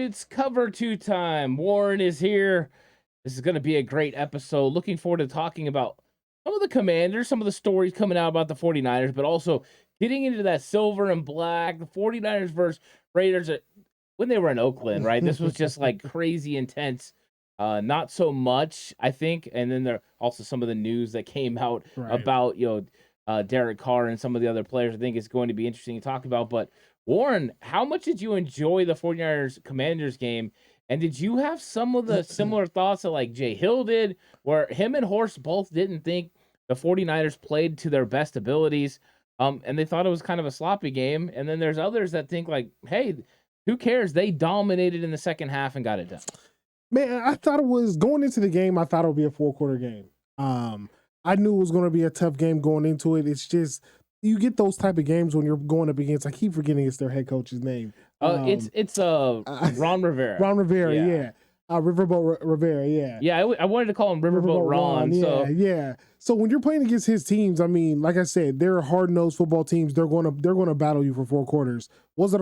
It's cover two time. Warren is here. This is going to be a great episode. Looking forward to talking about some of the Commanders, some of the stories coming out about the 49ers, but also getting into that silver and black, the 49ers versus Raiders when they were in Oakland, right? This was just like crazy intense. Not so much, I think. And then there also some of the news that came out about, Derek Carr and some of the other players. I think it's going to be interesting to talk about. But Warren, how much did you enjoy the 49ers Commanders game? And did you have some of the similar thoughts that like Jay Hill did, where him and Horst both didn't think the 49ers played to their best abilities, and they thought it was kind of a sloppy game? And then there's others that think like, hey, who cares? They dominated in the second half and got it done. Man, I thought it was going into the game. I thought it would be a 4-quarter game. I knew it was going to be a tough game going into it. It's just you get those type of games when you're going up against. I keep forgetting it's their head coach's name. It's Ron Rivera. Ron Rivera, yeah. Riverboat Rivera, yeah. Yeah, I wanted to call him Riverboat Ron. Yeah. So when you're playing against his teams, I mean, like I said, they're hard-nosed football teams. They're going to battle you for 4 quarters. Was it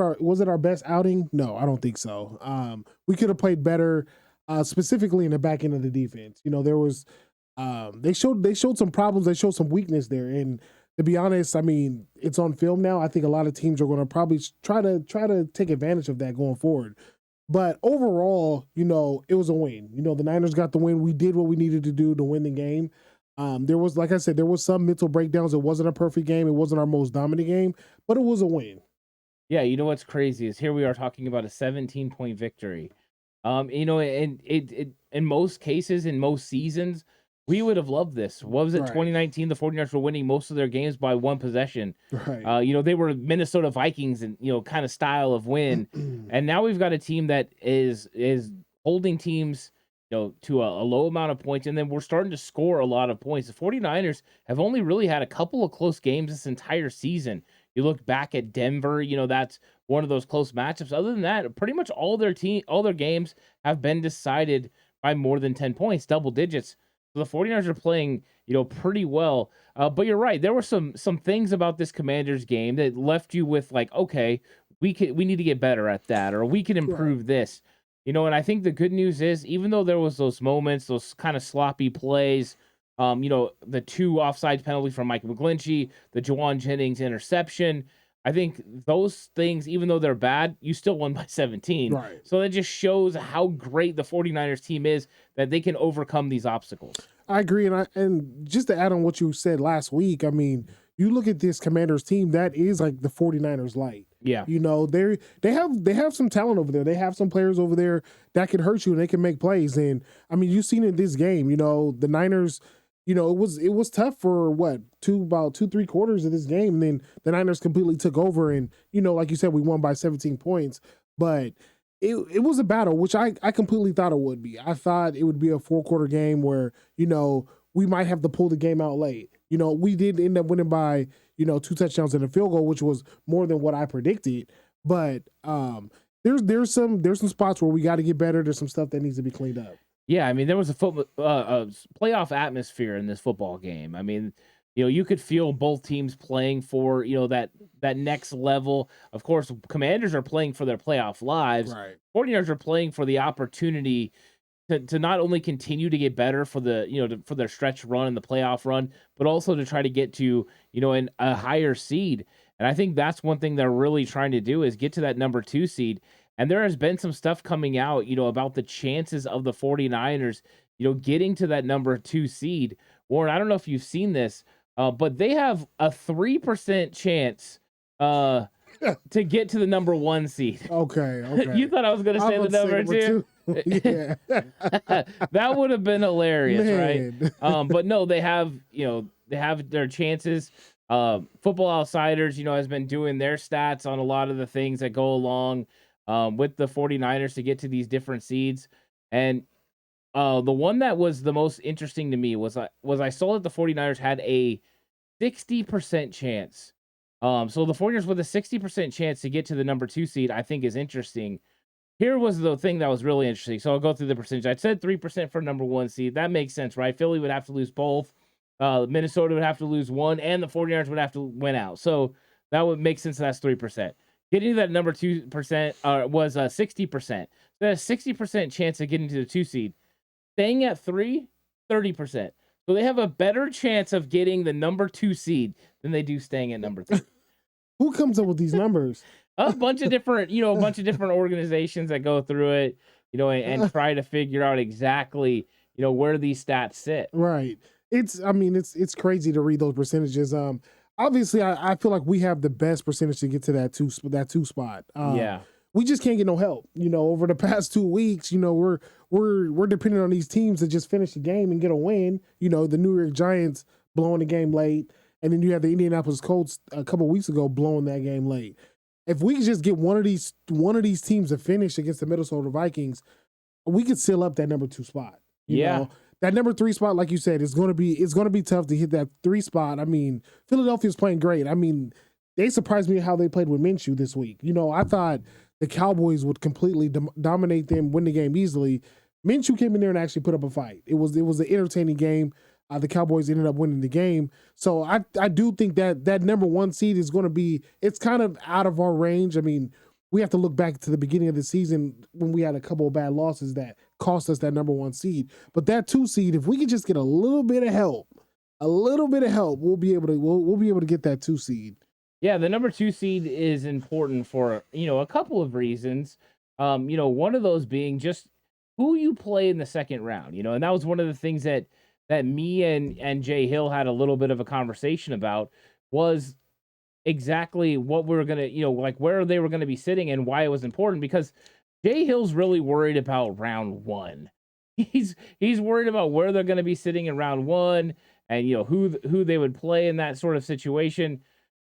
our best outing? No, I don't think so. We could have played better. Specifically in the back end of the defense, there was they showed some problems. They showed some weakness there, and to be honest, I mean it's on film now. I think a lot of teams are going to probably try to take advantage of that going forward. But overall, it was a win. The Niners got the win. We did what we needed to do to win the game. There was, like I said, there was some mental breakdowns. It wasn't a perfect game. It wasn't our most dominant game, but it was a win. Yeah, what's crazy is here we are talking about a 17-point victory. And it in most cases, in most seasons, we would have loved this. What was it, 2019? The 49ers were winning most of their games by 1 possession. Right. They were Minnesota Vikings and, kind of style of win. And now we've got a team that is holding teams, to a low amount of points. And then we're starting to score a lot of points. The 49ers have only really had a couple of close games this entire season. You look back at Denver, that's one of those close matchups. Other than that, pretty much all their games have been decided by more than 10 points, double digits. So the 49ers are playing, pretty well. But you're right. There were some things about this Commanders game that left you with like, okay, we need to get better at that, or we can improve this. And I think the good news is, even though there was those moments, those kind of sloppy plays, the 2 offside penalties from Mike McGlinchey, the Juwan Jennings interception, I think those things, even though they're bad, you still won by 17. Right. So that just shows how great the 49ers team is, that they can overcome these obstacles. I agree. And just to add on what you said last week, I mean, you look at this Commanders team, that is like the 49ers light. Yeah. They have some talent over there. They have some players over there that can hurt you and they can make plays. And I mean, you've seen in this game, the Niners, it was tough for about 2-3 quarters of this game. And then the Niners completely took over. And, like you said, we won by 17 points. But it was a battle, which I completely thought it would be. I thought it would be a 4-quarter game where, we might have to pull the game out late. We did end up winning by, 2 touchdowns and a field goal, which was more than what I predicted. But there's some spots where we got to get better. There's some stuff that needs to be cleaned up. Yeah, I mean, there was a playoff atmosphere in this football game. I mean, you could feel both teams playing for, that next level. Of course, Commanders are playing for their playoff lives. Right. 49ers are playing for the opportunity to not only continue to get better for the, for their stretch run and the playoff run, but also to try to get to, a higher seed. And I think that's one thing they're really trying to do is get to that number 2 seed. And there has been some stuff coming out, about the chances of the 49ers, getting to that number 2 seed. Warren, I don't know if you've seen this, but they have a 3% chance to get to the number 1 seed. Okay. You thought I was going to say the number 2? Yeah. That would have been hilarious, right? But no, they have their chances. Football Outsiders, has been doing their stats on a lot of the things that go along with the 49ers to get to these different seeds. And the one that was the most interesting to me was I saw that the 49ers had a 60% chance. So the 49ers with a 60% chance to get to the number 2 seed, I think is interesting. Here was the thing that was really interesting. So I'll go through the percentage. I said 3% for number 1 seed. That makes sense, right? Philly would have to lose both. Minnesota would have to lose 1, and the 49ers would have to win out. So that would make sense. That's 3%. getting to that number 2% was 60%. So a 60% chance of getting to the 2 seed. Staying at 3, 30%. So they have a better chance of getting the number 2 seed than they do staying at number 3. Who comes up with these numbers? A bunch of different organizations that go through it, and try to figure out exactly, where these stats sit. Right. It's crazy to read those percentages. Obviously I feel like we have the best percentage to get to that two spot. Yeah. We just can't get no help. Over the past 2 weeks, we're depending on these teams to just finish the game and get a win. The New York Giants blowing the game late, and then you have the Indianapolis Colts a couple weeks ago blowing that game late. If we could just get one of these teams to finish against the Minnesota Vikings, we could seal up that number 2 spot. You know? That number 3 spot, like you said, it's going to be tough to hit that 3 spot. I mean, Philadelphia's playing great. I mean, they surprised me how they played with Minshew this week. I thought the Cowboys would completely dominate them, win the game easily. Minshew came in there and actually put up a fight. It was an entertaining game. The Cowboys ended up winning the game. So I do think that number 1 seed is going to be, it's kind of out of our range. I mean, we have to look back to the beginning of the season when we had a couple of bad losses that cost us that number 1 seed. But that 2 seed, if we could just get a little bit of help, we'll be able to get that 2 seed. Yeah, the number 2 seed is important for, a couple of reasons. One of those being just who you play in the second round, and that was one of the things that me and Jay Hill had a little bit of a conversation about, was exactly what we were going to, where they were going to be sitting and why it was important, because Jay Hill's really worried about round 1. He's worried about where they're going to be sitting in round 1 and, who they would play in that sort of situation.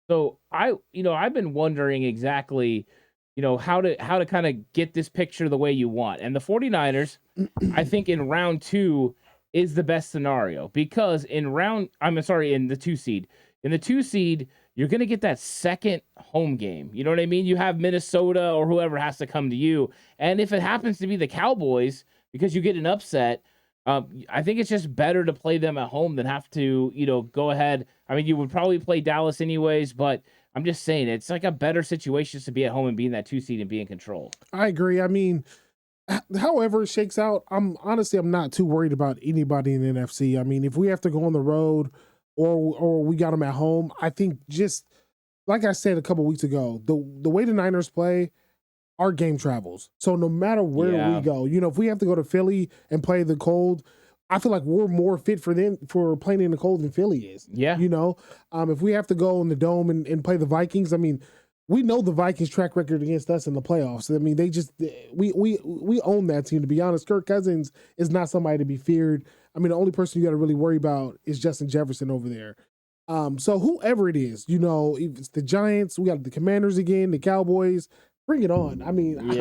So I've been wondering exactly, how to kind of get this picture the way you want. And the 49ers, I think in round 2 is the best scenario, because in the 2 seed. In the 2 seed, you're going to get that second home game. You know what I mean? You have Minnesota or whoever has to come to you. And if it happens to be the Cowboys, because you get an upset, I think it's just better to play them at home than have to, go ahead. I mean, you would probably play Dallas anyways, but I'm just saying it's like a better situation to be at home and be in that 2 seed and be in control. I agree. I mean, however it shakes out, I'm not too worried about anybody in the NFC. I mean, if we have to go on the road or we got them at home, I think, just like I said a couple weeks ago, the way the Niners play, our game travels. So no matter where we go, if we have to go to Philly and play the cold, I feel like we're more fit for playing in the cold than Philly is. Yeah. If we have to go in the dome and play the Vikings, I mean, we know the Vikings' track record against us in the playoffs. I mean, we own that team, to be honest. Kirk Cousins is not somebody to be feared. I mean, the only person you got to really worry about is Justin Jefferson over there. So whoever it is, if it's the Giants, we got the Commanders again, the Cowboys, bring it on. I mean,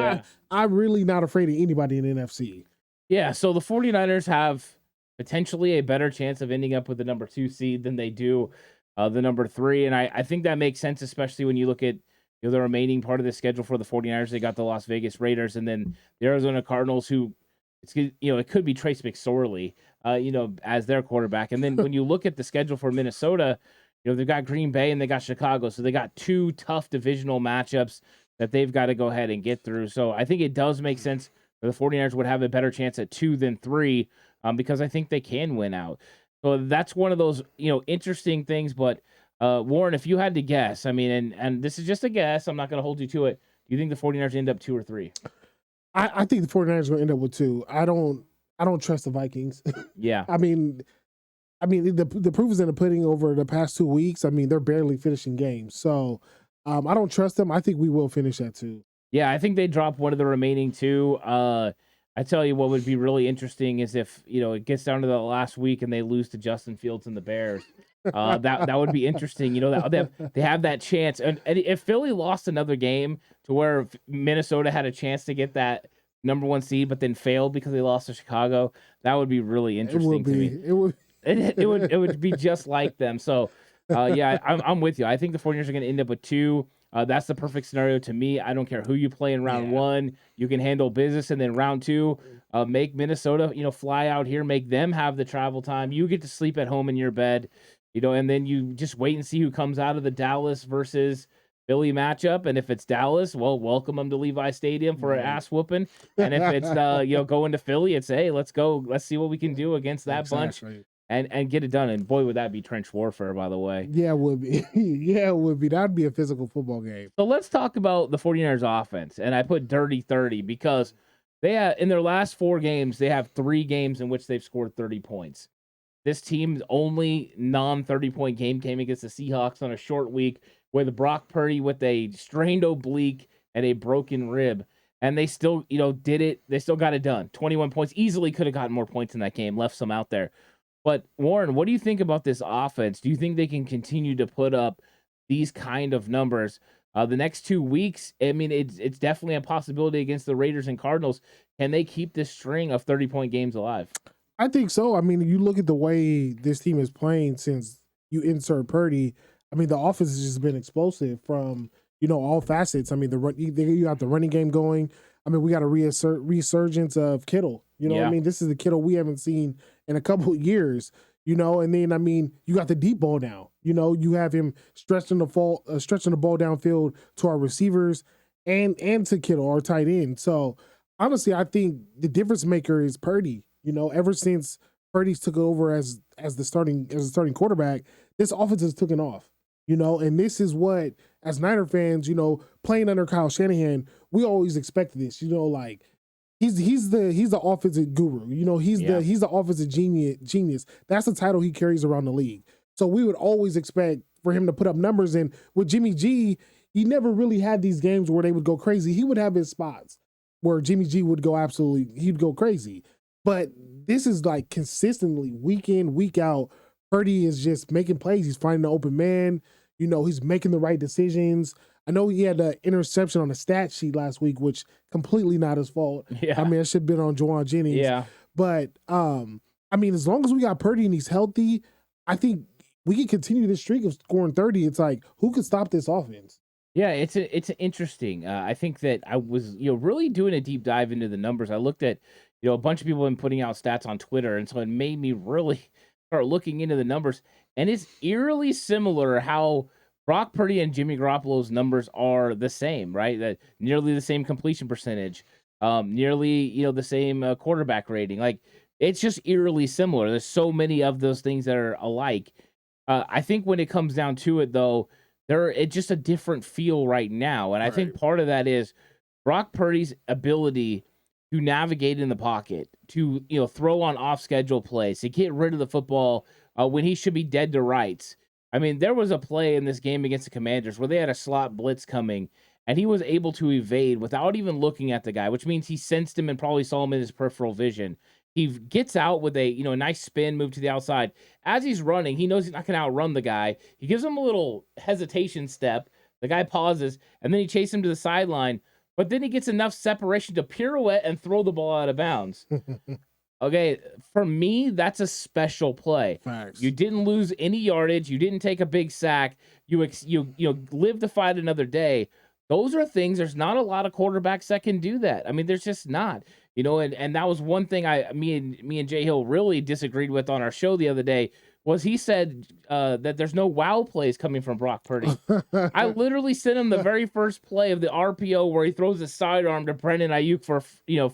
I'm really not afraid of anybody in the NFC. Yeah, so the 49ers have potentially a better chance of ending up with the number 2 seed than they do the number 3. And I think that makes sense, especially when you look at the remaining part of the schedule for the 49ers. They got the Las Vegas Raiders and then the Arizona Cardinals, who, it could be Trace McSorley, as their quarterback. And then when you look at the schedule for Minnesota, they've got Green Bay and they got Chicago. So they got 2 tough divisional matchups that they've got to go ahead and get through. So I think it does make sense for the 49ers would have a better chance at 2 than 3, because I think they can win out. So that's one of those, interesting things. But Warren, if you had to guess, I mean, and this is just a guess, I'm not going to hold you to it. Do you think the 49ers end up 2 or 3? I think the 49ers will end up with 2. I don't trust the Vikings. Yeah. I mean, the proof is in the pudding over the past 2 weeks. I mean, they're barely finishing games. So I don't trust them. I think we will finish at 2. Yeah, I think they drop one of the remaining 2. I tell you what would be really interesting is if, it gets down to the last week and they lose to Justin Fields and the Bears. That would be interesting. They have that chance. And if Philly lost another game to where Minnesota had a chance to get that number 1 seed, but then failed because they lost to Chicago, that would be really interesting to me. It would be just like them. So, I'm with you. I think the 49ers are going to end up with 2. That's the perfect scenario to me. I don't care who you play in round 1. You can handle business, and then round 2, make Minnesota, fly out here, make them have the travel time. You get to sleep at home in your bed, and then you just wait and see who comes out of the Dallas versus Philly matchup, and if it's Dallas, well, welcome them to Levi Stadium for an Right. ass whooping. And if it's going to Philly, it's hey, let's go, let's see what we can do against that bunch Exactly. and get it done. And boy, would that be trench warfare, by the way. Yeah, it would be. Yeah, it would be. That'd be a physical football game. So let's talk about the 49ers offense. And I put dirty 30 because they have, in their last 4 games, they have 3 games in which they've scored 30 points. This team's only non-30-point game came against the Seahawks on a short week with Brock Purdy with a strained oblique and a broken rib. And they still, did it. They still got it done. 21 points. Easily could have gotten more points in that game, left some out there. But, Warren, what do you think about this offense? Do you think they can continue to put up these kind of numbers? The next 2 weeks, I mean, it's definitely a possibility against the Raiders and Cardinals. Can they keep this string of 30-point games alive? I think so. I mean, you look at the way this team is playing since you insert Purdy. I mean, the offense has just been explosive from, all facets. I mean, you got the running game going. I mean, we got a resurgence of Kittle. I mean, this is the Kittle we haven't seen in a couple of years, and then, I mean, you got the deep ball now. You have him stretching the ball downfield to our receivers and to Kittle, our tight end. So, honestly, I think the difference maker is Purdy. Ever since Purdy's took over as the starting quarterback, this offense has taken off. And this is what, as Niner fans, playing under Kyle Shanahan, we always expected this. Like he's the offensive guru. He's the offensive genius. That's the title he carries around the league. So we would always expect for him to put up numbers. And with Jimmy G, he never really had these games where they would go crazy. He would have his spots where Jimmy G would go he'd go crazy. But this is like consistently week in, week out. Purdy is just making plays. He's finding the open man. He's making the right decisions. I know he had an interception on the stat sheet last week, which completely not his fault. Yeah. I mean, it should have been on Juwan Jennings. Yeah. But, I mean, as long as we got Purdy and he's healthy, I think we can continue this streak of scoring 30. It's like, who could stop this offense? Yeah, it's interesting. I think that I was, really doing a deep dive into the numbers. I looked at, a bunch of people have been putting out stats on Twitter, and so it made me really start looking into the numbers. And it's eerily similar how Brock Purdy and Jimmy Garoppolo's numbers are the same, right? That nearly the same completion percentage, nearly, the same quarterback rating. Like, it's just eerily similar. There's so many of those things that are alike. I think when it comes down to it, though, it's just a different feel right now. And I think part of that is Brock Purdy's ability to navigate in the pocket, to throw on off-schedule plays, to get rid of the football when he should be dead to rights. I mean, there was a play in this game against the Commanders where they had a slot blitz coming, and he was able to evade without even looking at the guy, which means he sensed him and probably saw him in his peripheral vision. He gets out with a nice spin move to the outside. As he's running, he knows he's not going to outrun the guy. He gives him a little hesitation step. The guy pauses, and then he chases him to the sideline. But then he gets enough separation to pirouette and throw the ball out of bounds. Okay, for me, that's a special play. Facts. You didn't lose any yardage. You didn't take a big sack. You live to fight another day. Those are things. There's not a lot of quarterbacks that can do that. I mean, there's just not. And that was one thing me and Jay Hill really disagreed with on our show the other day. Was he said that there's no wow plays coming from Brock Purdy. I literally sent him the very first play of the RPO where he throws a sidearm to Brandon Ayuk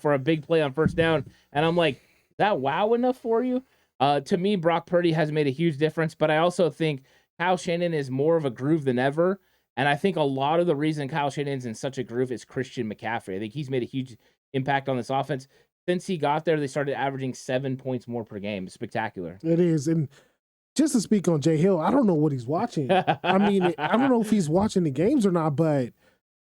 for a big play on first down, and I'm like, is that wow enough for you? To me, Brock Purdy has made a huge difference, but I also think Kyle Shanahan is more of a groove than ever, and I think a lot of the reason Kyle Shanahan's in such a groove is Christian McCaffrey. I think he's made a huge impact on this offense. Since he got there, they started averaging 7 points more per game. It's spectacular. It is, and just to speak on Jay Hill, I don't know what he's watching. I mean, I don't know if he's watching the games or not, but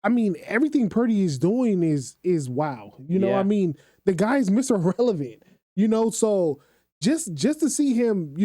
I mean, everything Purdy is doing is wow. I mean, the guy's Mr. Relevant, so just to see him,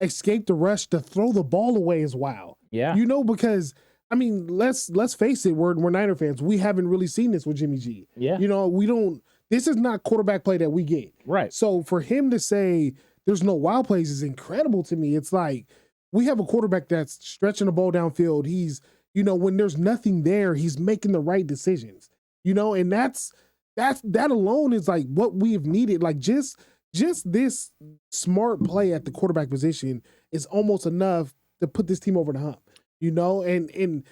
escape the rush to throw the ball away is wow. Yeah. Because I mean, let's face it, we're Niner fans. We haven't really seen this with Jimmy G. Yeah. We don't, this is not quarterback play that we get. Right. So for him to say there's no wild plays is incredible to me. It's like we have a quarterback that's stretching the ball downfield. He's, when there's nothing there, he's making the right decisions. And that alone is like what we've needed. Like just this smart play at the quarterback position is almost enough to put this team over the hump. And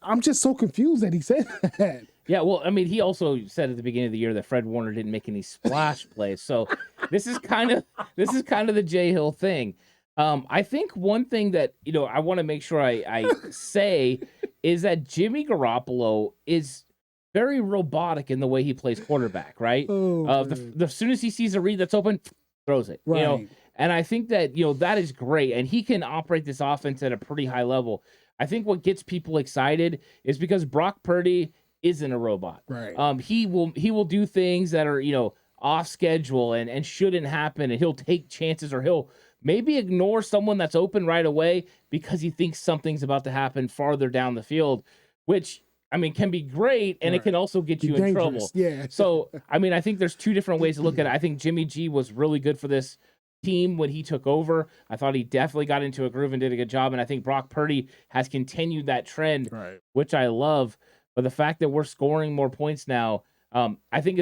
I'm just so confused that he said that. Yeah, well, I mean, he also said at the beginning of the year that Fred Warner didn't make any splash plays. So this is kind of the Jay Hill thing. I think one thing that I want to make sure I say is that Jimmy Garoppolo is very robotic in the way he plays quarterback. Right? Oh, the soon as he sees a read that's open, throws it. right. And I think that that is great, and he can operate this offense at a pretty high level. I think what gets people excited is because Brock Purdy isn't a robot. Right. He will do things that are, off schedule and shouldn't happen, and he'll take chances, or he'll maybe ignore someone that's open right away because he thinks something's about to happen farther down the field, which I mean can be great, and it can also get you in trouble. Yeah. So I mean, I think there's two different ways to look at it. I think Jimmy G was really good for this team when he took over. I thought he definitely got into a groove and did a good job, and I think Brock Purdy has continued that trend, Right. which I love. But the fact that we're scoring more points now, I think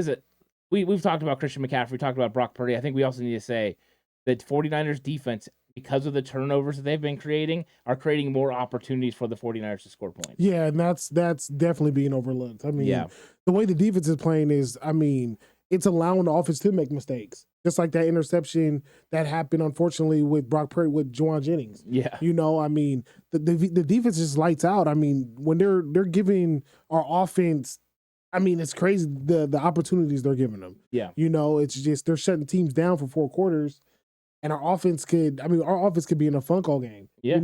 we've talked about Christian McCaffrey, we talked about Brock Purdy. I think we also need to say that 49ers defense, because of the turnovers that they've been creating, are creating more opportunities for the 49ers to score points. Yeah, and that's definitely being overlooked. I mean, the way the defense is playing is, I mean, it's allowing the offense to make mistakes. Just like that interception that happened, unfortunately, with Brock Purdy, with Juwan Jennings. Yeah. I mean, the defense just lights out. I mean, when they're giving our offense, I mean, it's crazy the opportunities they're giving them. Yeah. It's just they're shutting teams down for 4 quarters. And our offense could be in a funk all game. Yeah.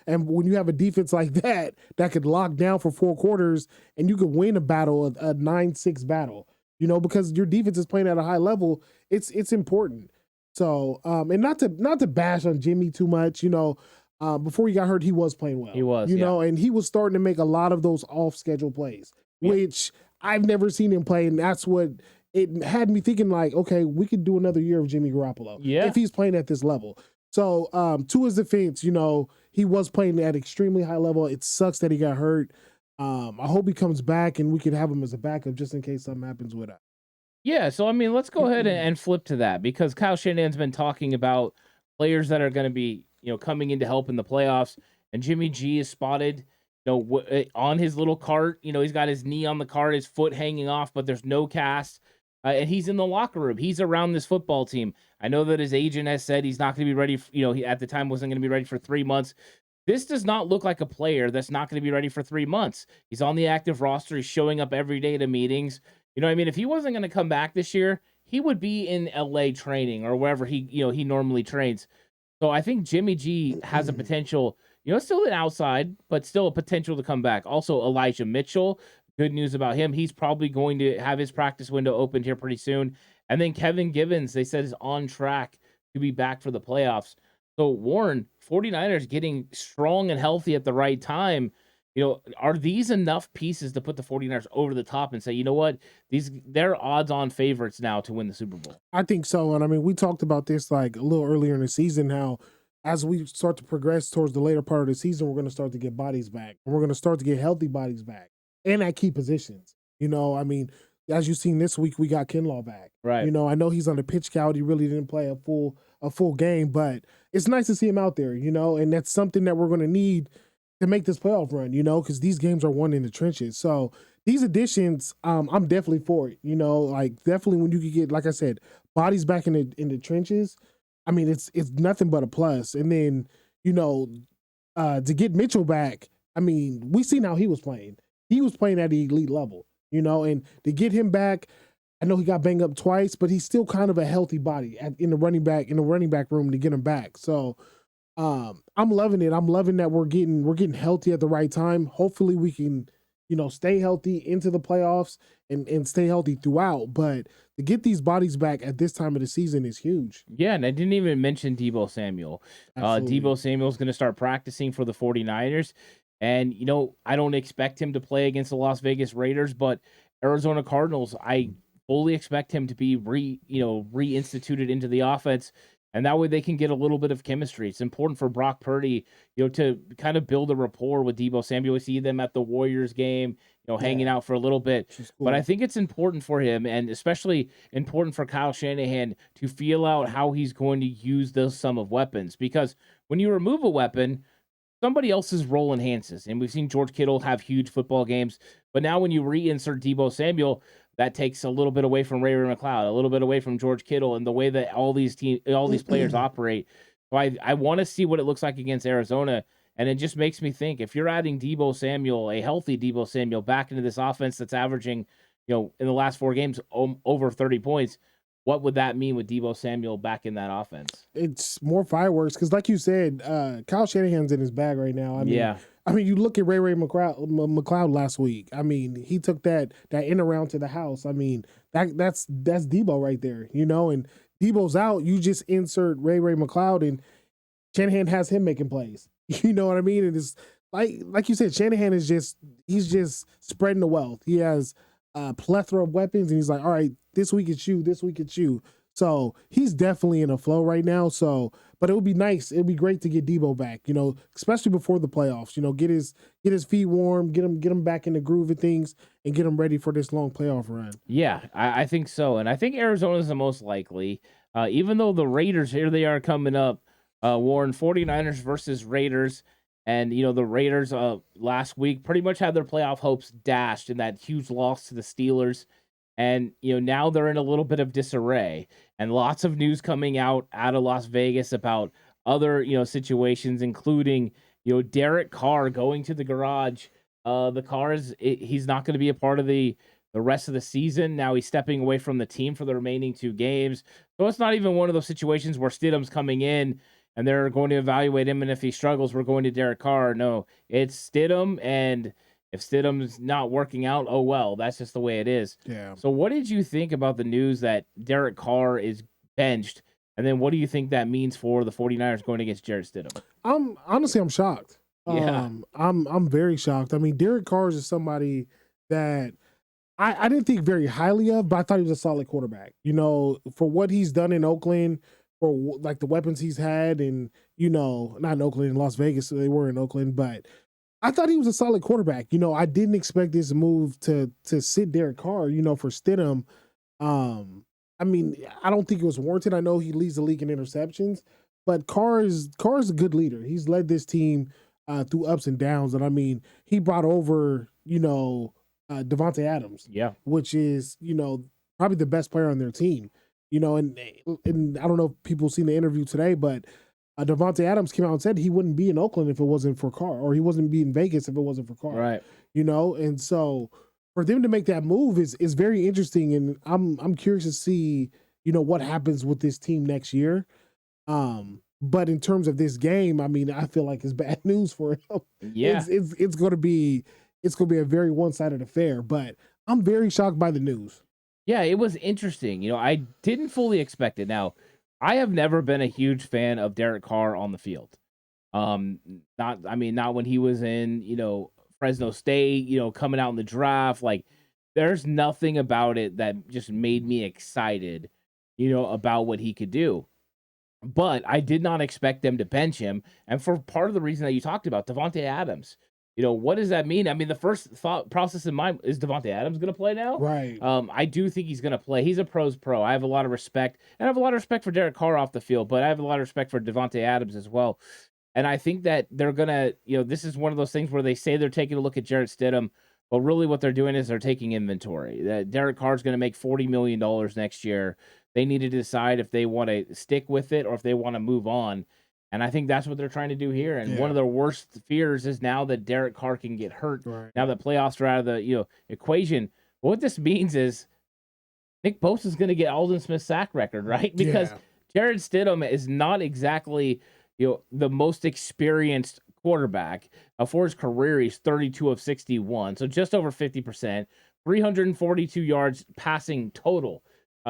And when you have a defense like that could lock down for 4 quarters, and you could win a battle, a 9-6 battle, because your defense is playing at a high level, it's important. So, and not to bash on Jimmy too much, before he got hurt, he was playing well. He was, and he was starting to make a lot of those off schedule plays, which I've never seen him play, and that's what it had me thinking, like, okay, we could do another year of Jimmy Garoppolo if he's playing at this level. So, to his defense, he was playing at extremely high level. It sucks that he got hurt. I hope he comes back and we could have him as a backup just in case something happens with it. Yeah, so I mean, let's go ahead and flip to that, because Kyle Shanahan's been talking about players that are going to be, coming in to help in the playoffs, and Jimmy G is spotted, on his little cart. He's got his knee on the cart, his foot hanging off, but there's no cast. And he's in the locker room. He's around this football team. I know that his agent has said he's not going to be ready. He at the time wasn't going to be ready for 3 months. This does not look like a player that's not going to be ready for 3 months. He's on the active roster. He's showing up every day to meetings. I mean, if he wasn't going to come back this year, he would be in LA training or wherever he normally trains. So I think Jimmy G has a potential, still an outside, but still a potential to come back. Also, Elijah Mitchell. Good news about him. He's probably going to have his practice window opened here pretty soon. And then Kevin Givens, they said, is on track to be back for the playoffs. So Warren, 49ers getting strong and healthy at the right time. Are these enough pieces to put the 49ers over the top and say, you know what, they're odds-on favorites now to win the Super Bowl? I think so. And I mean, we talked about this like a little earlier in the season, how as we start to progress towards the later part of the season, we're going to start to get bodies back. And we're going to start to get healthy bodies back. And at key positions. I mean, as you've seen this week, we got Kinlaw back. Right. I know he's on the pitch count. He really didn't play a full game, but it's nice to see him out there, and that's something that we're going to need to make this playoff run, because these games are won in the trenches. So these additions, I'm definitely for it, like definitely when you could get, like I said, bodies back in the trenches. I mean, it's nothing but a plus. And then, to get Mitchell back, I mean, we seen how he was playing. He was playing at the elite level, and to get him back, I know he got banged up twice, but he's still kind of a healthy body in the running back room to get him back. So I'm loving it. I'm loving that we're getting healthy at the right time. Hopefully we can, stay healthy into the playoffs and stay healthy throughout. But to get these bodies back at this time of the season is huge. Yeah, and I didn't even mention Deebo Samuel. Deebo Samuel's going to start practicing for the 49ers. And, I don't expect him to play against the Las Vegas Raiders, but Arizona Cardinals, I fully expect him to be reinstituted into the offense. And that way they can get a little bit of chemistry. It's important for Brock Purdy, to kind of build a rapport with Deebo Samuel. We see them at the Warriors game, hanging out for a little bit. Cool. But I think it's important for him, and especially important for Kyle Shanahan, to feel out how he's going to use those sum of weapons. Because when you remove a weapon, somebody else's role enhances. And we've seen George Kittle have huge football games, but now when you reinsert Deebo Samuel, that takes a little bit away from Ray McLeod, a little bit away from George Kittle, and the way that all these players operate. So I want to see what it looks like against Arizona, and it just makes me think if you're adding Deebo Samuel, a healthy Deebo Samuel, back into this offense that's averaging, in the last 4 games over 30 points, what would that mean with Deebo Samuel back in that offense? It's more fireworks because, like you said, Kyle Shanahan's in his bag right now. I mean, you look at Ray McLeod last week. I mean, he took that in around to the house. I mean, that's Deebo right there, and Deebo's out. You just insert Ray McLeod, and Shanahan has him making plays. You know what I mean? And it's like you said, Shanahan is he's just spreading the wealth. He has a plethora of weapons, and he's like, all right, this week it's you, this week it's you. So he's definitely in a flow right now. So, but it would be nice. It would be great to get Deebo back, especially before the playoffs. Get his feet warm, get him back in the groove of things, and get him ready for this long playoff run. Yeah, I think so, and I think Arizona's the most likely. Even though the Raiders, here they are coming up, Warren, 49ers versus Raiders. And, the Raiders last week pretty much had their playoff hopes dashed in that huge loss to the Steelers. And, now they're in a little bit of disarray. And lots of news coming out of Las Vegas about other, situations, including, Derek Carr going to the garage. The Carr he's not going to be a part of the rest of the season. Now he's stepping away from the team for the remaining 2 games. So it's not even one of those situations where Stidham's coming in and they're going to evaluate him, and if he struggles, we're going to Derek Carr. No, it's Stidham, and if Stidham's not working out, oh well, that's just the way it is. Yeah. So what did you think about the news that Derek Carr is benched, and then what do you think that means for the 49ers going against Jarrett Stidham? I'm shocked. Yeah. I'm very shocked. I mean, Derek Carr is somebody that I didn't think very highly of, but I thought he was a solid quarterback. For what he's done in Oakland, for like the weapons he's had, and not in Oakland, in Las Vegas, so they were in Oakland, but I thought he was a solid quarterback. I didn't expect this move to sit Derek Carr, for Stidham. I mean, I don't think it was warranted. I know he leads the league in interceptions, but Carr is a good leader. He's led this team through ups and downs, and I mean, he brought over Davante Adams, which is probably the best player on their team. And I don't know if people seen the interview today, but Davante Adams came out and said he wouldn't be in Oakland if it wasn't for Carr, or he wasn't be in Vegas if it wasn't for Carr. Right. And so for them to make that move is very interesting, and I'm curious to see what happens with this team next year. But in terms of this game, I mean, I feel like it's bad news for him. Yeah, it's going to be a very one-sided affair. But I'm very shocked by the news. Yeah, it was interesting. I didn't fully expect it. Now, I have never been a huge fan of Derek Carr on the field. Not when he was in, Fresno State, coming out in the draft. Like, there's nothing about it that just made me excited, about what he could do. But I did not expect them to bench him. And for part of the reason that you talked about, Davante Adams. What does that mean? I mean, the first thought process in mind is Davante Adams going to play now? Right. I do think he's going to play. He's a pro's pro. I have a lot of respect. And I have a lot of respect for Derek Carr off the field, but I have a lot of respect for Davante Adams as well. And I think that they're going to, this is one of those things where they say they're taking a look at Jarrett Stidham, but really what they're doing is they're taking inventory. That Derek Carr is going to make $40 million next year. They need to decide if they want to stick with it or if they want to move on. And I think that's what they're trying to do here. And one of their worst fears is now that Derek Carr can get hurt. Right. Now that playoffs are out of the equation. What this means is Nick Bosa is going to get Aldon Smith's sack record, right? Because Jarrett Stidham is not exactly the most experienced quarterback. For his career, he's 32 of 61, so just over 50%, 342 yards passing total.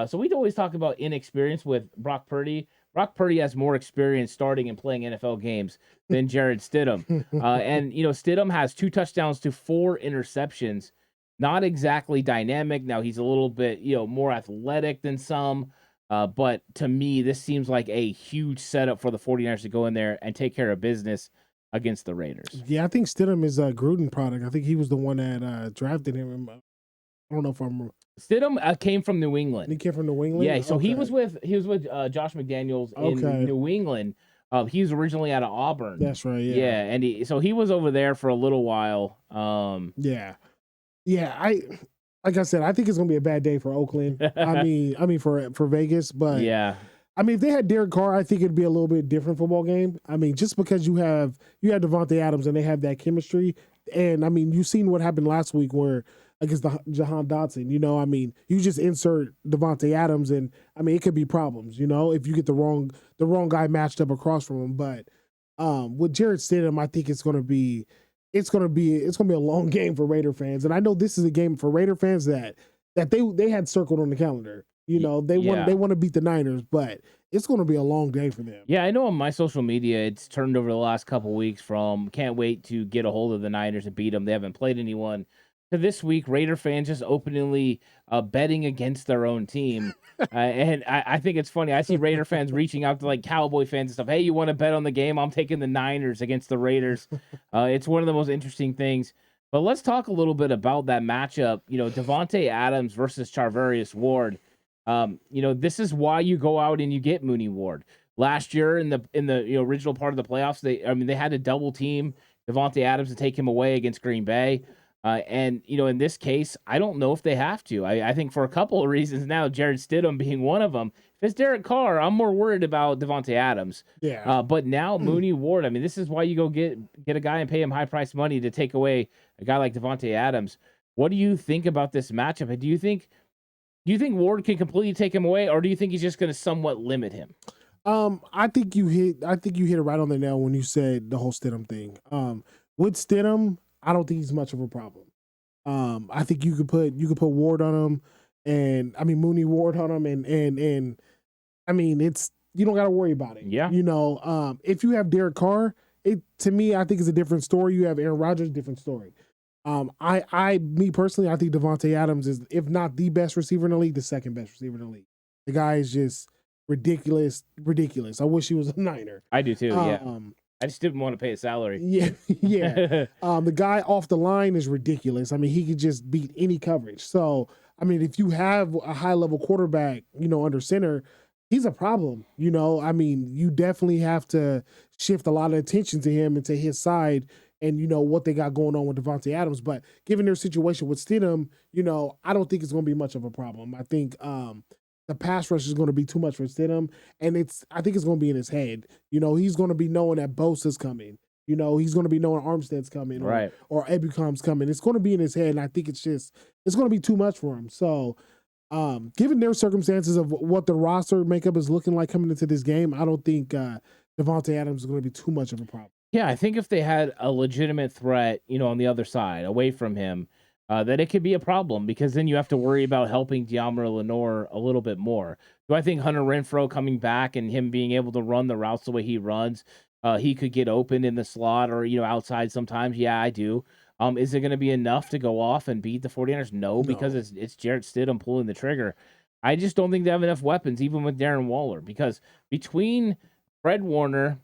So we'd always talk about inexperience with Brock Purdy. Brock Purdy has more experience starting and playing NFL games than Jarrett Stidham. And, Stidham has 2 touchdowns to 4 interceptions. Not exactly dynamic. Now, he's a little bit, more athletic than some. But to me, this seems like a huge setup for the 49ers to go in there and take care of business against the Raiders. Yeah, I think Stidham is a Gruden product. I think he was the one that drafted him. I don't know if I'm. Stidham came from New England. He came from New England. Yeah, so he was with Josh McDaniels in New England. He's originally out of Auburn. That's right. Yeah. Yeah, and so he was over there for a little while. Yeah. Like I said, I think it's gonna be a bad day for Oakland. I mean for Vegas, but yeah, I mean if they had Derek Carr, I think it'd be a little bit different football game. I mean, just because you have Devontae Adams and they have that chemistry, and I mean you've seen what happened last week where against the Jahan Dotson, I mean, you just insert Devontae Adams and I mean it could be problems, if you get the wrong guy matched up across from him. But with Jarrett Stidham, I think it's gonna be a long game for Raider fans. And I know this is a game for Raider fans that they had circled on the calendar. They want to beat the Niners, but it's going to be a long day for them. Yeah, I know on my social media it's turned over the last couple weeks from can't wait to get a hold of the Niners and beat them. They haven't played anyone. To this week, Raider fans just openly betting against their own team. And I think it's funny. I see Raider fans reaching out to like Cowboy fans and stuff. Hey, you want to bet on the game? I'm taking the Niners against the Raiders. It's one of the most interesting things. But let's talk a little bit about that matchup. Devontae Adams versus Charvarius Ward. This is why you go out and you get Mooney Ward. Last year in the original part of the playoffs, they had to double team Devontae Adams to take him away against Green Bay. And in this case, I don't know if they have to. I think for a couple of reasons now, Jarrett Stidham being one of them. If it's Derek Carr, I'm more worried about Devontae Adams. Yeah. But now Mooney Ward, I mean, this is why you go get a guy and pay him high price money to take away a guy like Devontae Adams. What do you think about this matchup? And do you think Ward can completely take him away, or do you think he's just going to somewhat limit him? I think you hit it right on the nail when you said the whole Stidham thing. With Stidham, I don't think he's much of a problem. I think you could put Ward on him, and I mean Mooney Ward on him, and I mean you don't got to worry about it. Yeah. If you have Derek Carr, to me I think it's a different story. You have Aaron Rodgers, different story. Me personally, I think Devontae Adams is, if not the best receiver in the league, the second best receiver in the league. The guy is just ridiculous. I wish he was a Niner. I do too. Yeah. I just didn't want to pay a salary. Yeah. The guy off the line is ridiculous. I mean, he could just beat any coverage. So, I mean, if you have a high-level quarterback, under center, he's a problem. I mean, you definitely have to shift a lot of attention to him and to his side and, what they got going on with Devontae Adams. But given their situation with Stidham, I don't think it's going to be much of a problem. I think the pass rush is going to be too much for Stidham, and I think it's going to be in his head. He's going to be knowing that Bosa's coming. He's going to be knowing Armstead's coming, right, or Ebukham's coming. It's going to be in his head, and I think it's going to be too much for him. So, given their circumstances of what the roster makeup is looking like coming into this game, I don't think Devontae Adams is going to be too much of a problem. Yeah, I think if they had a legitimate threat, on the other side, away from him, that it could be a problem, because then you have to worry about helping Deommodore Lenoir a little bit more. Do I think Hunter Renfrow coming back and him being able to run the routes the way he runs, he could get open in the slot or, outside sometimes? Yeah, I do. Is it going to be enough to go off and beat the 49ers? No, because it's Jarrett Stidham pulling the trigger. I just don't think they have enough weapons, even with Darren Waller, because between Fred Warner,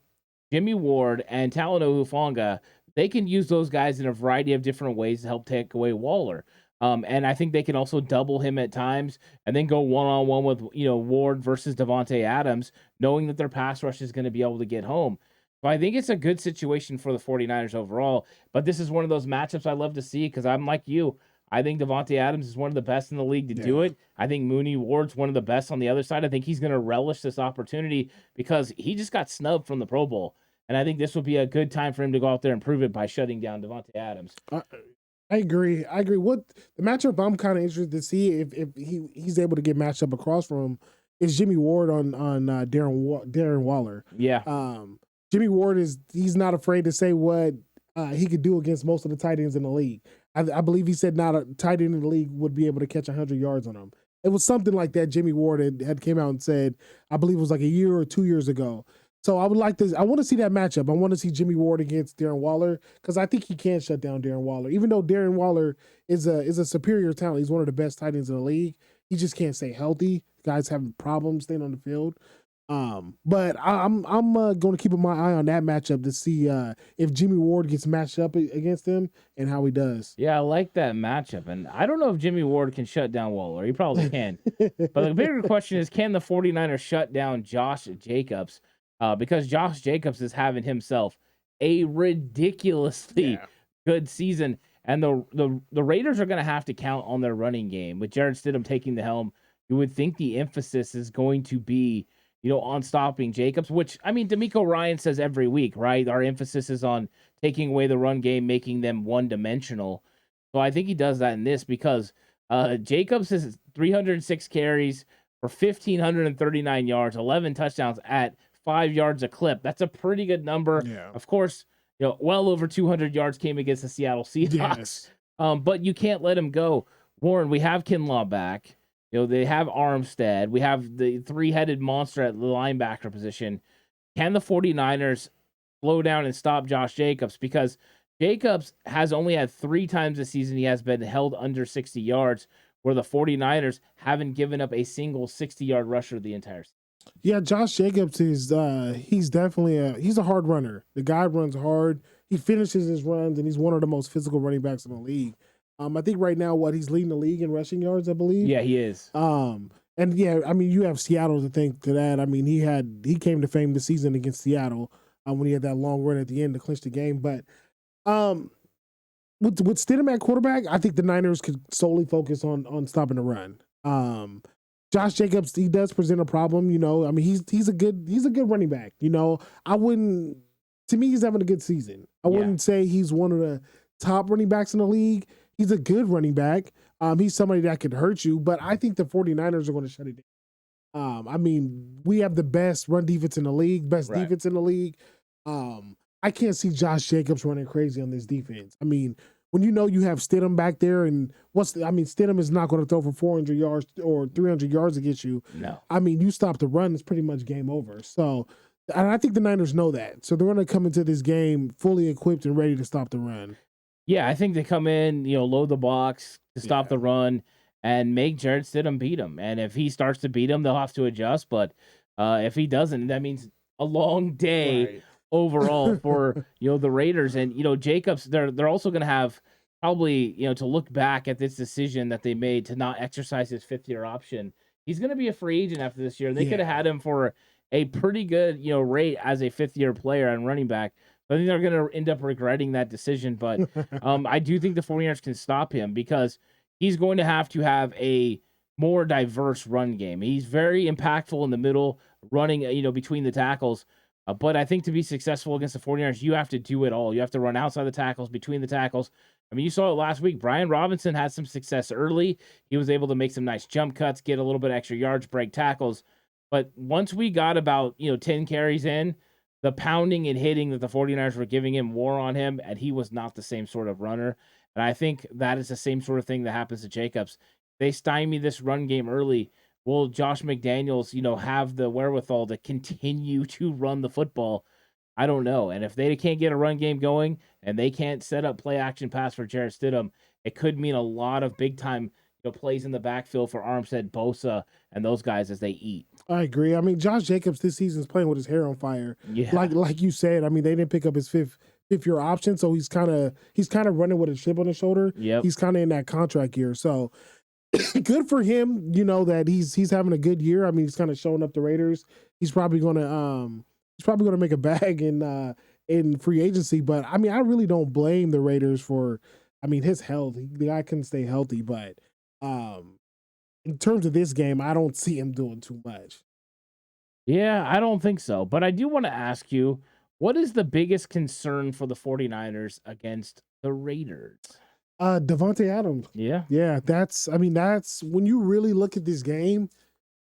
Jimmy Ward, and Talanoa Hufanga, they can use those guys in a variety of different ways to help take away Waller. And I think they can also double him at times and then go one-on-one with, Ward versus Devontae Adams, knowing that their pass rush is going to be able to get home. So I think it's a good situation for the 49ers overall. But this is one of those matchups I love to see, because I'm like you. I think Devontae Adams is one of the best in the league to do it. I think Mooney Ward's one of the best on the other side. I think he's going to relish this opportunity because he just got snubbed from the Pro Bowl. And I think this would be a good time for him to go out there and prove it by shutting down Devontae Adams. I agree. What the matchup I'm kind of interested to see if he's able to get matched up across from him is Jimmy Ward on Darren Waller. Yeah. Jimmy Ward he's not afraid to say what he could do against most of the tight ends in the league. I believe he said not a tight end in the league would be able to catch 100 yards on him. It was something like that. Jimmy Ward had came out and said, I believe it was like a year or 2 years ago. So I want to see that matchup. I want to see Jimmy Ward against Darren Waller, because I think he can shut down Darren Waller. Even though Darren Waller is a superior talent, he's one of the best tight ends in the league. He just can't stay healthy. Guys having problems staying on the field. But I'm going to keep my eye on that matchup to see if Jimmy Ward gets matched up against him and how he does. Yeah, I like that matchup. And I don't know if Jimmy Ward can shut down Waller. He probably can. But the bigger question is, can the 49ers shut down Josh Jacobs? because Josh Jacobs is having himself a ridiculously good season. And the Raiders are going to have to count on their running game. With Jarrett Stidham taking the helm, you would think the emphasis is going to be, on stopping Jacobs, which, I mean, DeMeco Ryan says every week, right? Our emphasis is on taking away the run game, making them one-dimensional. So I think he does that in this because Jacobs has 306 carries for 1,539 yards, 11 touchdowns at 5 yards a clip. That's a pretty good number. Yeah. Of course, well over 200 yards came against the Seattle Seahawks. Yes. But you can't let him go. Warren, we have Kinlaw back. They have Armstead. We have the three-headed monster at the linebacker position. Can the 49ers slow down and stop Josh Jacobs? Because Jacobs has only had 3 times this season he has been held under 60 yards, where the 49ers haven't given up a single 60-yard rusher the entire season. Yeah, Josh Jacobs is he's definitely he's a hard runner. The guy runs hard. He finishes his runs, and he's one of the most physical running backs in the league. I think right now he's leading the league in rushing yards, I believe. Yeah, he is. And yeah, I mean, you have Seattle to thank to that. I mean, he came to fame this season against Seattle when he had that long run at the end to clinch the game. But with Stidham at quarterback, I think the Niners could solely focus on stopping the run. Josh Jacobs, he does present a problem, I mean, he's a good running back. To me, he's having a good season. I wouldn't say he's one of the top running backs in the league. He's a good running back. He's somebody that could hurt you, but I think the 49ers are going to shut it down. I mean, we have the best run defense in the league, defense in the league. I can't see Josh Jacobs running crazy on this defense. I mean, when you have Stidham back there, and Stidham is not going to throw for 400 yards or 300 yards against you. No. I mean, you stop the run, it's pretty much game over. So, and I think the Niners know that. So they're going to come into this game fully equipped and ready to stop the run. Yeah, I think they come in, load the box to stop the run and make Jarrett Stidham beat him. And if he starts to beat him, they'll have to adjust. But if he doesn't, that means a long day overall for the Raiders. And Jacobs, they're also going to have probably to look back at this decision that they made to not exercise his 5th-year option. He's going to be a free agent after this year. They could have had him for a pretty good rate as a 5th-year player and running back. I think they're going to end up regretting that decision, but I do think the 49ers can stop him because he's going to have a more diverse run game. He's very impactful in the middle, running between the tackles. But I think to be successful against the 49ers, you have to do it all. You have to run outside the tackles, between the tackles. I mean, you saw it last week. Brian Robinson had some success early. He was able to make some nice jump cuts, get a little bit extra yards, break tackles. But once we got about 10 carries in, the pounding and hitting that the 49ers were giving him wore on him, and he was not the same sort of runner. And I think that is the same sort of thing that happens to Jacobs. They stymie this run game early. Will Josh McDaniels, have the wherewithal to continue to run the football? I don't know. And if they can't get a run game going and they can't set up play action pass for Jarrett Stidham, it could mean a lot of big time plays in the backfield for Armstead, Bosa, and those guys as they eat. I agree. I mean, Josh Jacobs this season is playing with his hair on fire. Yeah. Like you said, I mean, they didn't pick up his fifth-year option, so he's kind of running with a chip on his shoulder. Yep. He's kind of in that contract year. So good for him, that he's having a good year. I mean, he's kind of showing up the Raiders. He's probably gonna make a bag in free agency. But I mean, I really don't blame the Raiders for his health. The guy couldn't stay healthy, but in terms of this game, I don't see him doing too much. Yeah, I don't think so. But I do want to ask you, what is the biggest concern for the 49ers against the Raiders? Devontae Adams. Yeah. Yeah, that's when you really look at this game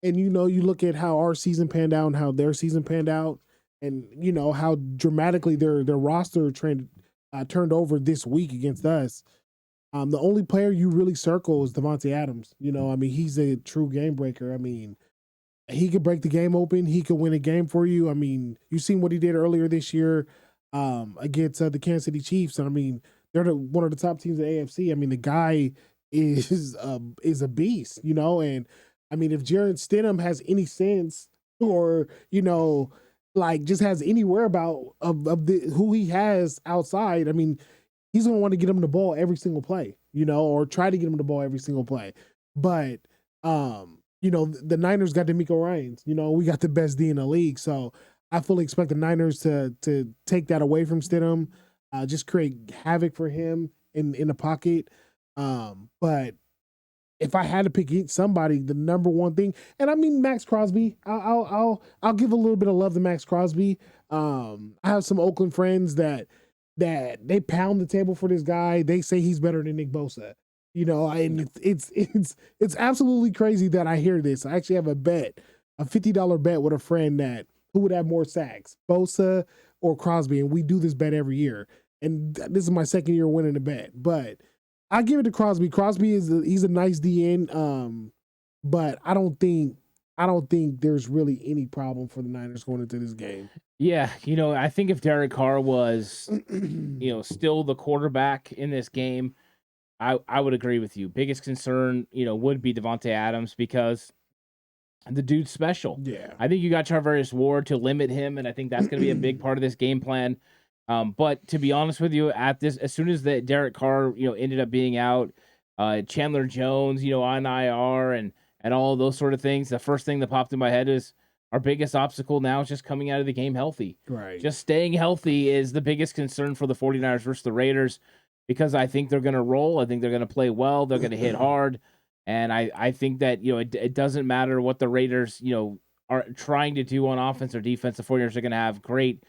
and you look at how our season panned out and how their season panned out and how dramatically their roster turned over this week against us. The only player you really circle is Devontae Adams. He's a true game breaker. I mean, he could break the game open. He could win a game for you. I mean, you've seen what he did earlier this year against the Kansas City Chiefs. I mean, they're one of the top teams in the AFC. I mean, the guy is a beast, and I mean, if Jarrett Stidham has any sense or, just has any whereabout of who he has outside, I mean, he's going to want to get him the ball every single play, or try to get him the ball every single play. But, the Niners got DeMeco Ryans. We got the best D in the league. So I fully expect the Niners to take that away from Stidham, just create havoc for him in the pocket. But if I had to pick somebody, the number one thing, and I mean Max Crosby, I'll give a little bit of love to Max Crosby. I have some Oakland friends that they pound the table for this guy. They say he's better than Nick Bosa. And it's absolutely crazy that I hear this. I actually have a $50 bet with a friend that who would have more sacks, Bosa or Crosby, and we do this bet every year. And this is my second year winning the bet, but I give it to Crosby. Crosby he's a nice DN, but I don't think there's really any problem for the Niners going into this game. Yeah, I think if Derek Carr was, still the quarterback in this game, I would agree with you. Biggest concern, would be Devontae Adams because the dude's special. Yeah. I think you got Charvarius Ward to limit him, and I think that's going to be a big part of this game plan. But to be honest with you, as soon as the Derek Carr, ended up being out, Chandler Jones, on IR and all those sort of things, the first thing that popped in my head is our biggest obstacle now is just coming out of the game healthy. Right. Just staying healthy is the biggest concern for the 49ers versus the Raiders because I think they're going to roll. I think they're going to play well. They're going to hit hard. And I think that, it doesn't matter what the Raiders, are trying to do on offense or defense. The 49ers are going to have great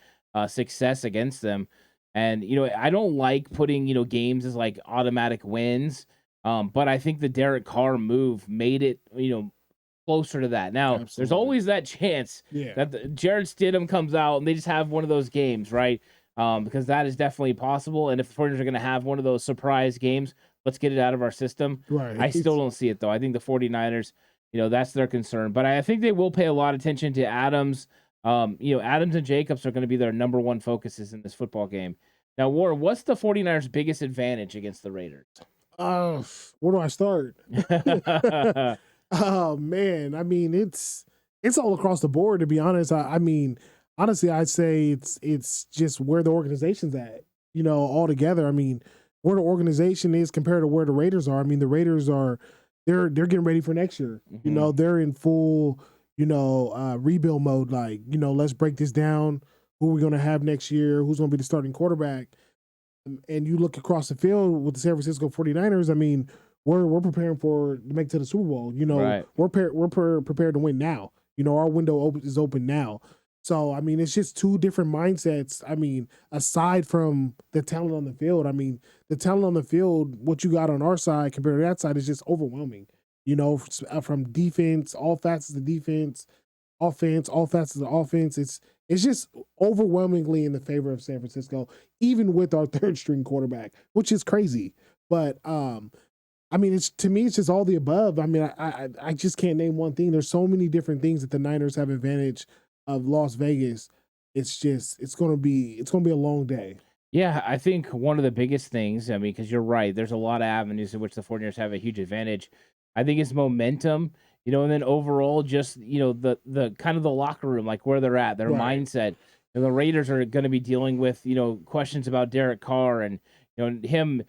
success against them. And, I don't like putting, games as like automatic wins. But I think the Derek Carr move made it, closer to that. Now, Absolutely. There's always that chance that Jared Stidham comes out and they just have one of those games, right? Because that is definitely possible. And if the 49ers are going to have one of those surprise games, let's get it out of our system. Right. I still don't see it, though. I think the 49ers, that's their concern. But I think they will pay a lot of attention to Adams. Adams and Jacobs are going to be their number one focuses in this football game. Now, Warren, what's the 49ers' biggest advantage against the Raiders? Where do I start? Oh, man. I mean, it's all across the board, to be honest. I mean, honestly, I'd say it's just where the organization's at, all together. I mean, where the organization is compared to where the Raiders are. I mean, the Raiders they're getting ready for next year. Mm-hmm. They're in full, rebuild mode. Like, let's break this down. Who are we going to have next year? Who's going to be the starting quarterback? And you look across the field with the San Francisco 49ers, I mean, we're preparing to make it to the Super Bowl. Right. We're prepared to win now. Our window is open now. So, I mean, it's just two different mindsets. I mean, aside from the talent on the field, I mean, the talent on the field, what you got on our side compared to that side is just overwhelming. From defense, all facets of defense, offense, all facets of offense. It's just overwhelmingly in the favor of San Francisco, even with our third string quarterback, which is crazy. But I mean, to me, it's just all the above. I mean, I just can't name one thing. There's so many different things that the Niners have advantage of Las Vegas. It's gonna be a long day. Yeah, I think one of the biggest things, I mean, because you're right, there's a lot of avenues in which the 49ers have a huge advantage. I think it's momentum, and then overall just, the kind of the locker room, like where they're at, their Right. mindset. The Raiders are going to be dealing with, questions about Derek Carr and, him,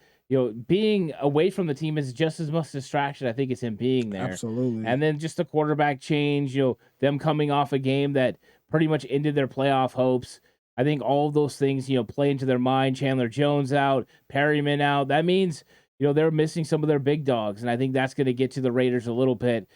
being away from the team is just as much distraction, I think, as him being there. Absolutely. And then just the quarterback change, them coming off a game that pretty much ended their playoff hopes. I think all of those things, play into their mind. Chandler Jones out, Perryman out. That means, they're missing some of their big dogs. And I think that's going to get to the Raiders a little bit.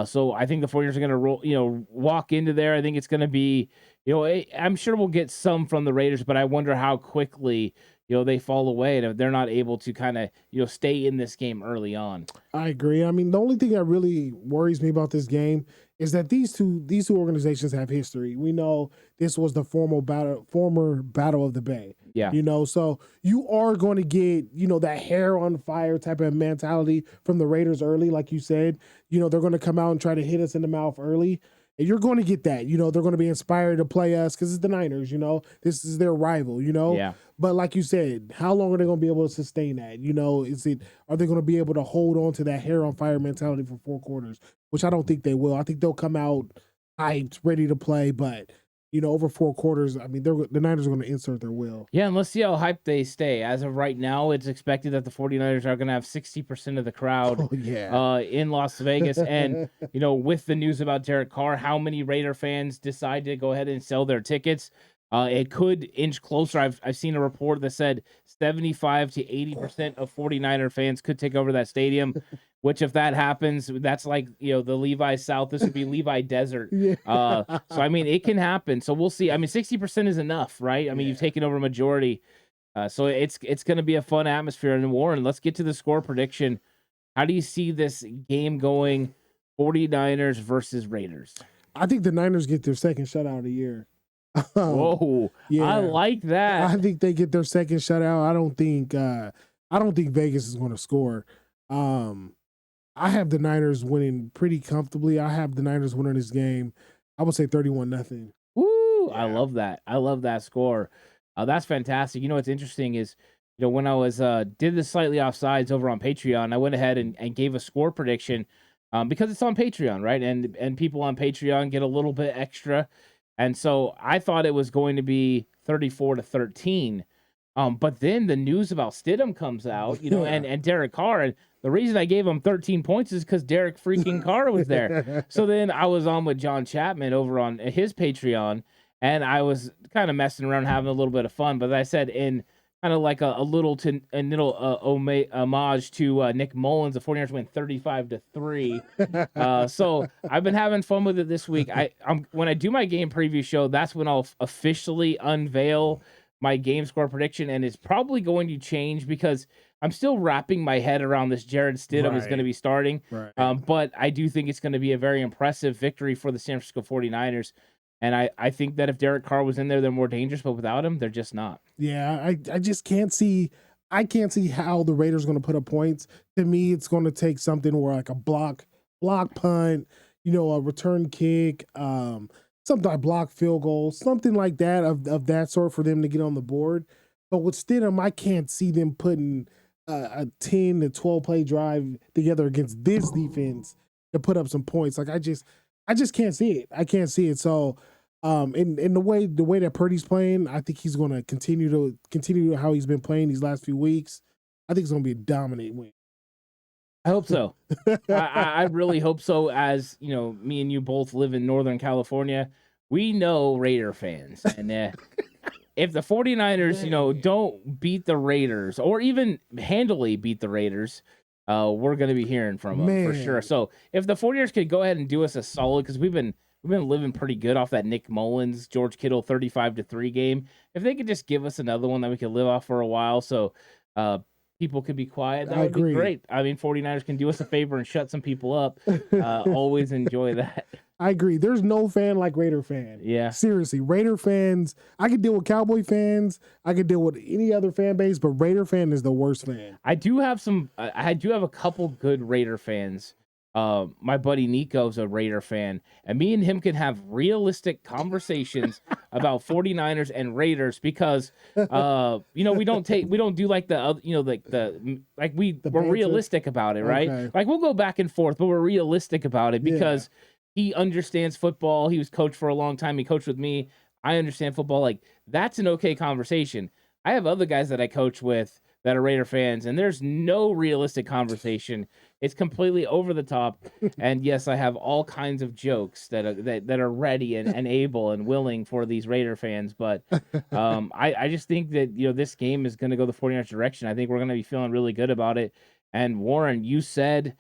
So I think the 49ers are going to roll, walk into there. I think it's going to be, I'm sure we'll get some from the Raiders, but I wonder how quickly, they fall away and if they're not able to kind of, stay in this game early on. I agree. I mean, the only thing that really worries me about this game is that these two organizations have history. We know this was the former battle of the Bay. Yeah. So you are going to get, that hair on fire type of mentality from the Raiders early, like you said. They're going to come out and try to hit us in the mouth early. And you're going to get that. They're going to be inspired to play us because it's the Niners, This is their rival, Yeah. But like you said, how long are they going to be able to sustain that? Are they going to be able to hold on to that hair on fire mentality for 4 quarters? Which I don't think they will. I think they'll come out hyped, ready to play, but over 4 quarters, I mean, the Niners are going to insert their will. Yeah, and let's see how hyped they stay. As of right now, it's expected that the 49ers are going to have 60% of the crowd Oh, yeah. in Las Vegas. And, with the news about Derek Carr, how many Raider fans decide to go ahead and sell their tickets? It could inch closer. I've seen a report that said 75 to 80% of 49er fans could take over that stadium, which if that happens, that's like, the Levi South. This would be Levi Desert. Yeah. So, I mean, it can happen. So we'll see. I mean, 60% is enough, right? I mean, you've taken over a majority. So it's going to be a fun atmosphere. And Warren, let's get to the score prediction. How do you see this game going, 49ers versus Raiders? I think the Niners get their second shutout of the year. Whoa, yeah. I like that. I think they get their second shutout. I don't think Vegas is going to score. I have the Niners winning pretty comfortably. I have the Niners winning this game. I would say 31-0. Woo! Yeah. I love that. I love that score. That's fantastic. What's interesting is, when I was did the slightly offsides over on Patreon, I went ahead and gave a score prediction because it's on Patreon, right? And people on Patreon get a little bit extra. And so I thought it was going to be 34-13. But then the news about Stidham comes out, and Derek Carr. And the reason I gave him 13 points is because Derek freaking Carr was there. So then I was on with John Chapman over on his Patreon, and I was kind of messing around, having a little bit of fun. But I said in kind of like a little homage to Nick Mullins, the 49ers went 35-3. So I've been having fun with it this week. When I do my game preview show, that's when I'll officially unveil my game score prediction, and it's probably going to change because I'm still wrapping my head around this. Jared Stidham is going to be starting, but I do think it's going to be a very impressive victory for the San Francisco 49ers. And I think that if Derek Carr was in there, they're more dangerous, but without him, they're just not. Yeah, I just can't see. I can't see how the Raiders are going to put up points. To me, it's going to take something where like a block punt, a return kick, something like block field goal, something like that of that sort for them to get on the board. But with Stidham, I can't see them putting a 10 to 12 play drive together against this defense to put up some points. Like I just can't see it. I can't see it. So, in the way that Purdy's playing, I think he's going to continue how he's been playing these last few weeks. I think it's going to be a dominant win. I hope so. I really hope so. As me and you both live in Northern California, we know Raider fans, and if the 49ers, don't beat the Raiders or even handily beat the Raiders, we're going to be hearing from them for sure. So if the 49ers could go ahead and do us a solid, because we've been living pretty good off that Nick Mullins, George Kittle 35-3 game. If they could just give us another one that we could live off for a while, so people could be quiet, that would be great. I mean, 49ers can do us a favor and shut some people up. Always enjoy that. I agree. There's no fan like Raider fan. Yeah. Seriously, Raider fans, I could deal with Cowboy fans. I could deal with any other fan base, but Raider fan is the worst fan. I do have a couple good Raider fans. My buddy Nico's a Raider fan, and me and him can have realistic conversations about 49ers and Raiders because we don't do like we're realistic about it, right? Okay. Like we'll go back and forth, but we're realistic about it because he understands football. He was coached for a long time. He coached with me. I understand football. Like that's an okay conversation. I have other guys that I coach with that are Raider fans, and there's no realistic conversation. It's completely over the top. And yes, I have all kinds of jokes that are ready and able and willing for these Raider fans. But I just think that this game is going to go the 49ers direction. I think we're going to be feeling really good about it. And Warren, you said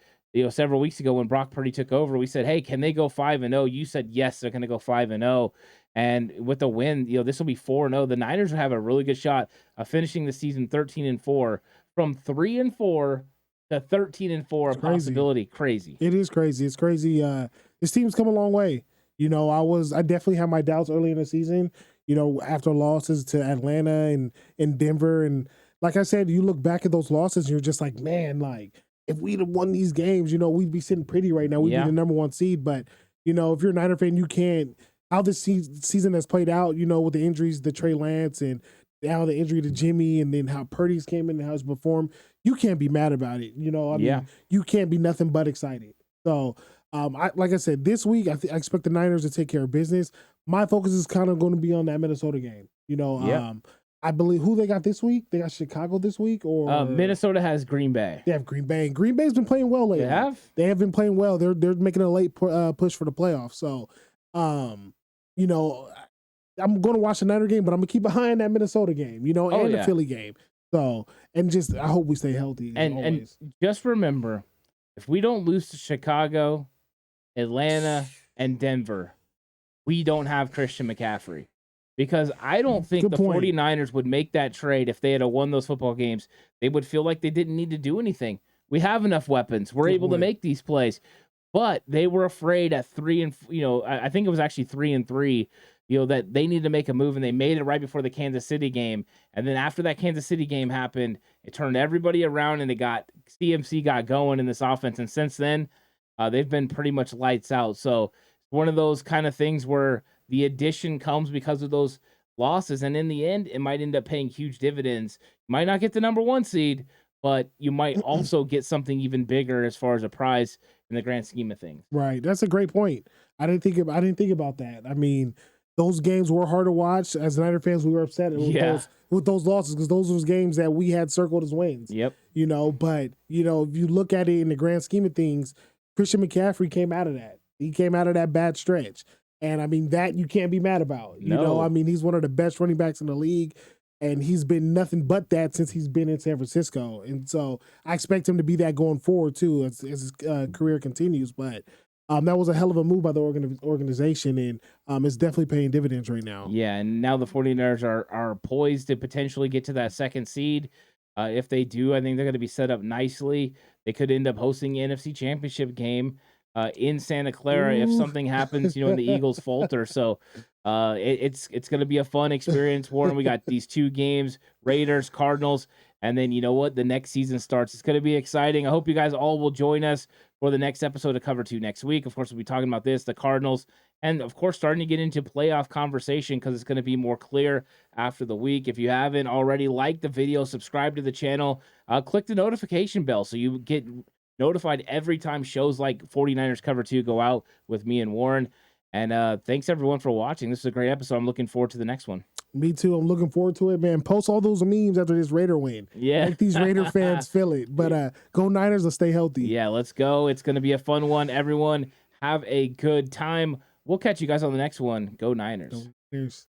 several weeks ago when Brock Purdy took over, we said, hey, can they go 5-0? You said yes, they're going to go 5-0. And with the win, this will be 4-0. The Niners will have a really good shot of finishing the season 13-4 from 3-4 to 13-4. A possibility. Crazy. It is crazy. It's crazy. This team's come a long way. I definitely had my doubts early in the season, after losses to Atlanta and Denver. And like I said, you look back at those losses and you're just like, man, like if we'd have won these games, we'd be sitting pretty right now. We'd be the number one seed. But, if you're a Niner fan, you can't. How this season has played out, with the injuries to Trey Lance and now the injury to Jimmy and then how Purdy's came in and how he's performed, you can't be mad about it. You can't be nothing but excited. So Like I said, this week I expect the Niners to take care of business. My focus is kind of going to be on that Minnesota game. Yep. I believe who they got this week. They got Chicago this week, or Minnesota has Green Bay. They have Green Bay. Green Bay's been playing well lately. They have been playing well. They're making a late push for the playoffs. So, you know, I'm going to watch the Niner game, but I'm gonna keep behind that Minnesota game. The Philly game. So, and just I hope we stay healthy. And just remember, if we don't lose to Chicago, Atlanta, and Denver, we don't have Christian McCaffrey. Because I don't think 49ers would make that trade if they had won those football games. They would feel like they didn't need to do anything. We have enough weapons. We're able to make these plays. But they were afraid at 3 and I think it was actually 3-3, that they needed to make a move, and they made it right before the Kansas City game. And then after that Kansas City game happened, it turned everybody around, and CMC got going in this offense. And since then, they've been pretty much lights out. So one of those kind of things where the addition comes because of those losses, and in the end, it might end up paying huge dividends. You might not get the number 1 seed, but you might also get something even bigger as far as a prize in the grand scheme of things. Right, that's a great point. I didn't think about that. I mean, those games were hard to watch. As Niner fans, we were upset with those losses because those were games that we had circled as wins. Yep. But if you look at it in the grand scheme of things, Christian McCaffrey came out of that. He came out of that bad stretch. And I mean, that you can't be mad about. I mean, he's one of the best running backs in the league, and he's been nothing but that since he's been in San Francisco. And so I expect him to be that going forward too as his career continues. But that was a hell of a move by the organization, and it's definitely paying dividends right now. Yeah, and now the 49ers are poised to potentially get to that 2nd seed. If they do, I think they're going to be set up nicely. They could end up hosting the NFC Championship game in Santa Clara if something happens, and the Eagles falter. So it's going to be a fun experience, Warren. We got these 2 games, Raiders, Cardinals, and then the next season starts. It's going to be exciting. I hope you guys all will join us for the next episode of Cover 2 next week. Of course, we'll be talking about the Cardinals, and of course, starting to get into playoff conversation because it's going to be more clear after the week. If you haven't already, like the video, subscribe to the channel, click the notification bell so you get notified every time shows like 49ers Cover 2 go out with me and Warren. And thanks everyone for watching. This is a great episode. I'm looking forward to the next one. Me too. I'm looking forward to it, man. Post all those memes after this Raider win. Yeah. Make these Raider fans feel it. But go Niners and stay healthy. Yeah, let's go. It's going to be a fun one. Everyone have a good time. We'll catch you guys on the next one. Go Niners. Go Niners.